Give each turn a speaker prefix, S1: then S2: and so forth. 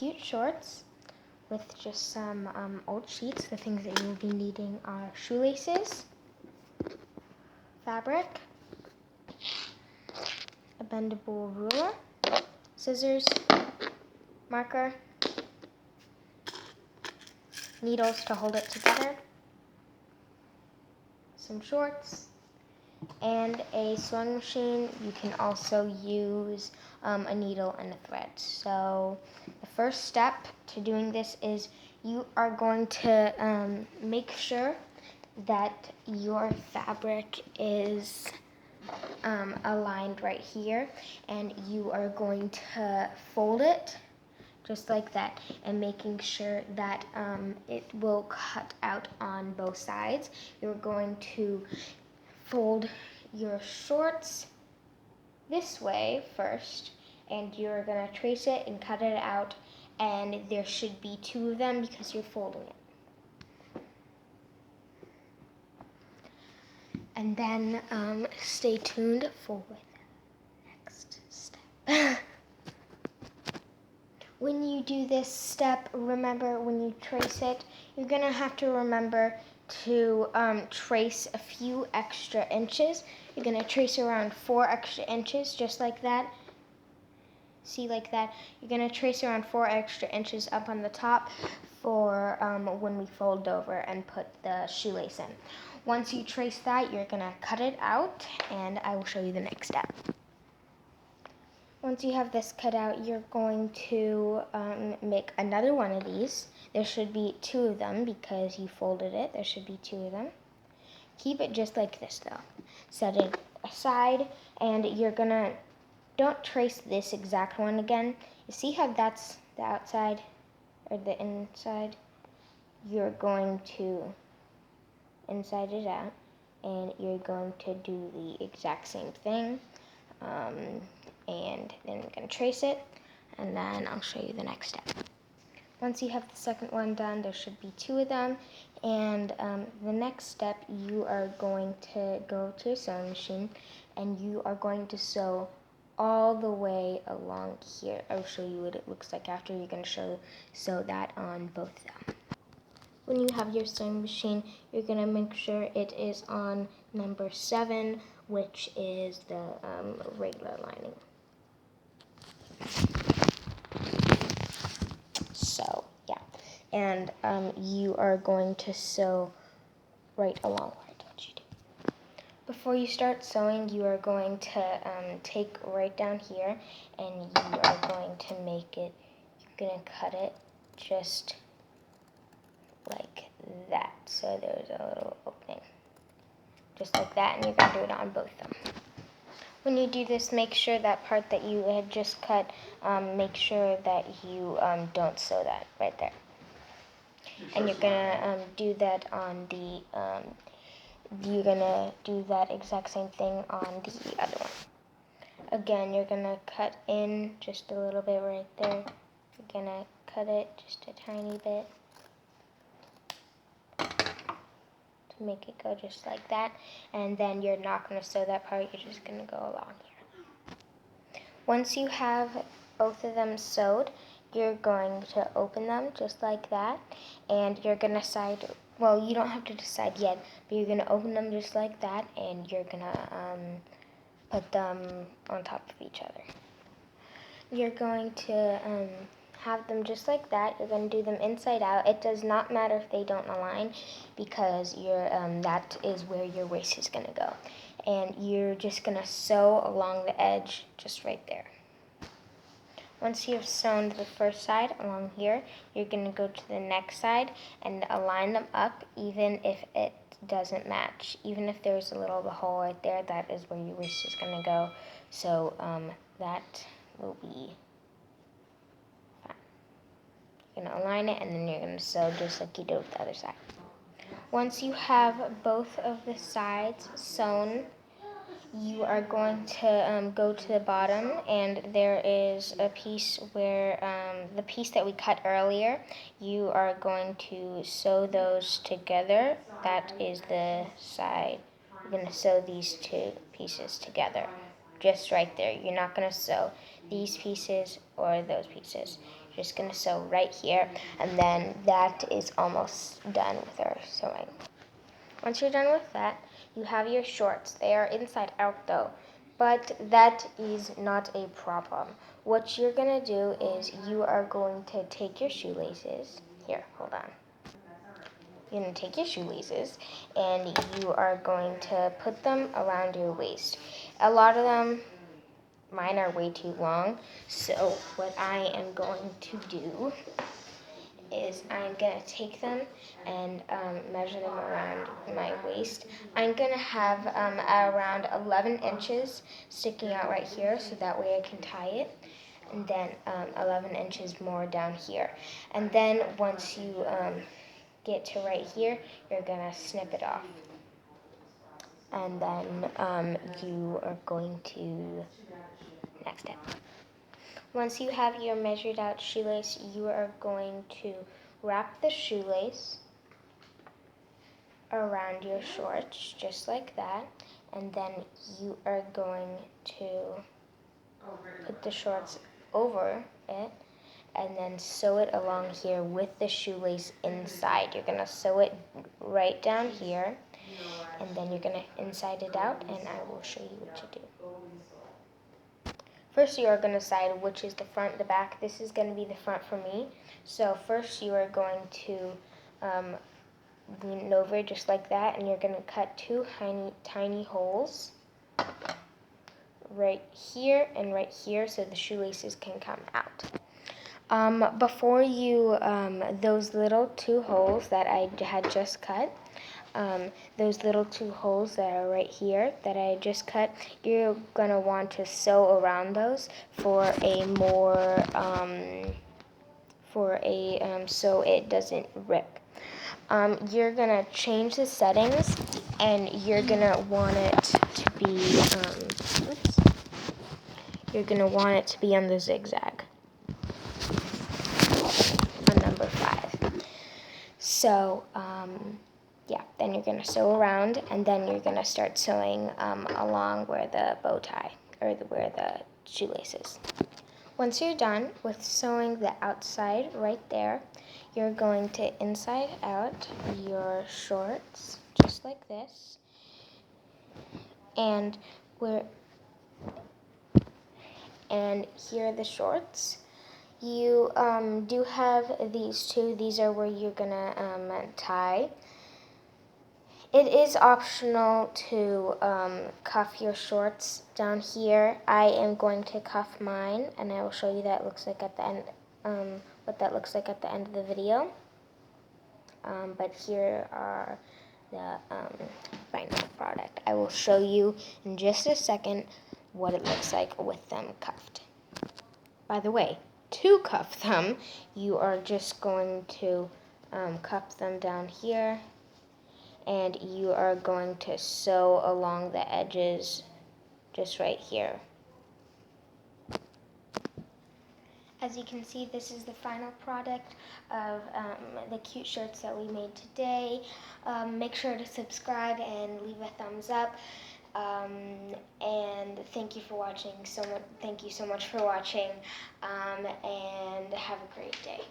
S1: cute shorts with just some old sheets. The things that you'll be needing are shoelaces, fabric, a bendable ruler, scissors, marker, needles to hold it together, some shorts, and a sewing machine. You can also use a needle and a thread. So the first step to doing this is you are going to make sure that your fabric is aligned right here, and you are going to fold it just like that, and making sure that it will cut out on both sides. You're going to fold your shorts this way first, and you're going to trace it and cut it out, and there should be 2 of them because you're folding it. And then stay tuned for the next step. When you do this step, remember when you trace it, you're going to have to remember to trace a few extra inches. You're going to trace around 4 extra inches, just like that. See, like that. You're going to trace around 4 extra inches up on the top for when we fold over and put the shoelace in. Once you trace that, you're going to cut it out, and I will show you the next step. Once you have this cut out, you're going to make another one of these. There should be 2 of them because you folded it. There should be 2 of them. Keep it just like this though. Set it aside, and you're gonna, don't trace this exact one again. You see how that's the outside or the inside? You're going to inside it out, and you're going to do the exact same thing. And then you're going to trace it, and then I'll show you the next step. Once you have the second one done, there should be 2 of them, and the next step, you are going to go to your sewing machine, and you are going to sew all the way along here. I'll show you what it looks like after. You're going to sew that on both of them. When you have your sewing machine, you're going to make sure it is on number 7, which is the regular lining. So, yeah. And you are going to sew right along. Why don't you do? Before you start sewing, you are going to take right down here, and you are going to make it, you're going to cut it just like that. So there's a little opening. Just like that, and you're going to do it on both of them. When you do this, make sure that part that you had just cut, make sure that you don't sew that right there. And you're going to do that on the, you're going to do that exact same thing on the other one. Again, you're going to cut in just a little bit right there. You're going to cut it just a tiny bit to make it go just like that. And then you're not going to sew that part, you're just going to go along here. Once you have both of them sewed, you're going to open them just like that, and you're going to decide, well, you don't have to decide yet, but you're going to open them just like that, and you're going to put them on top of each other. You're going to have them just like that. You're going to do them inside out. It does not matter if they don't align, because that is where your waist is going to go. And you're just going to sew along the edge just right there. Once you've sewn the first side along here, you're going to go to the next side and align them up, even if it doesn't match. Even if there's a little of a hole right there, that is where your waist is going to go. So that will be fine. You're going to align it, and then you're going to sew just like you did with the other side. Once you have both of the sides sewn, you are going to go to the bottom, and there is a piece where the piece that we cut earlier, you are going to sew those together. That is the side. You're going to sew these 2 pieces together, just right there. You're not going to sew these pieces or those pieces. You're just gonna sew right here, and then that is almost done with our sewing. Once you're done with that, you have your shorts. They are inside out though, but that is not a problem. What you're gonna do is you are going to take your shoelaces. Here, hold on. You're going to take your shoelaces and you are going to put them around your waist. A lot of them, mine are way too long, so what I am going to do is I'm going to take them and measure them around my waist. I'm going to have around 11 inches sticking out right here, so that way I can tie it. And then 11 inches more down here. And then once you get to right here, you're going to snip it off. And then you are going to, next step. Once you have your measured out shoelace, you are going to wrap the shoelace around your shorts, just like that. And then you are going to put the shorts over it and then sew it along here with the shoelace inside. You're gonna sew it right down here, and then you're gonna inside it out, and I will show you what to do. First, you are going to decide which is the front, the back. This is going to be the front for me. So first, you are going to lean over just like that, and you're going to cut two tiny holes right here and right here so the shoelaces can come out. Before you, those little two holes that I had just cut, those little two holes that are right here that I just cut, you're gonna want to sew around those for a more, so it doesn't rip. You're gonna change the settings, and you're gonna want it to be, you're gonna want it to be on the zigzag, on number 5. So, yeah, then you're going to sew around, and then you're going to start sewing along where the bow tie, or where the shoelace is. Once you're done with sewing the outside right there, you're going to inside out your shorts, just like this. And here are the shorts. You do have these two. These are where you're going to tie. It is optional to cuff your shorts down here. I am going to cuff mine, and I will show you that looks like at the end, what that looks like at the end of the video. But here are the final product. I will show you in just a second what it looks like with them cuffed. By the way, to cuff them, you are just going to cuff them down here, and you are going to sew along the edges just right here. As you can see, this is the final product of the cute shirts that we made today. Make sure to subscribe and leave a thumbs up. And thank you for watching. Thank you so much for watching, and have a great day.